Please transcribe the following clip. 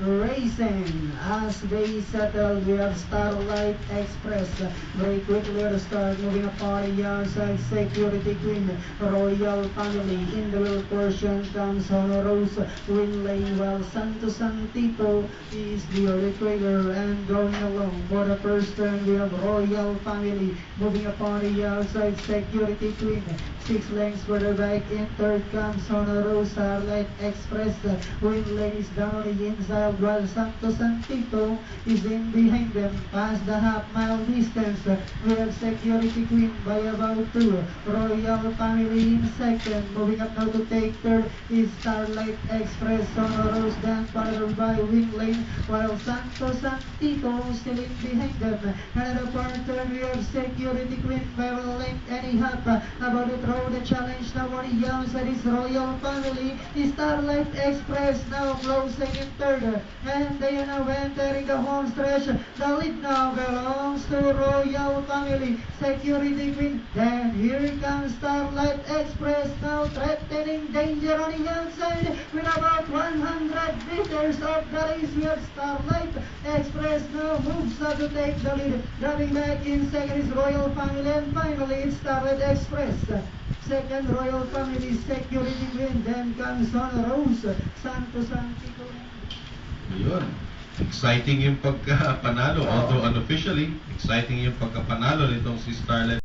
Racing. As they settle, we have Starlight Express. Very quickly at the start, moving apart the outside Security Queen. Royal Family in the middle portion comes Honor Rose. Win lane while Santo Santito is the early trailer and going along. For the first turn, we have Royal Family moving upon the outside Security Queen. 6 lengths further back. In third comes Honor Rose. Starlight Express. Win lane is down on the inside while Santo Santito is in behind them. Past the half-mile distance, we have Security Queen by about 2. Royal Family in second. Moving up now to take third is Starlight Express. Honor Rose then followed by Win Lane while Santo Santito still in behind them. Another part turn, we have Security Queen by a length and a half. About to throw the challenge now on the outside is Royal Family. Starlight Express now closing in third. And they are now entering the home stretch. The lead now belongs to Royal Family. Security Queen. Then here comes Starlight Express now threatening danger on the outside with about 100 meters of the race. We have Starlight Express now moves up to take the lead. Dropping back in second is Royal Family, and finally it's Starlight Express. Second, Royal Family, Security Queen. Then comes Honor Rose, Santo Santito. Yun. Exciting yung pagkapanalo. Although unofficially, exciting yung pagkapanalo nitong si Starlight.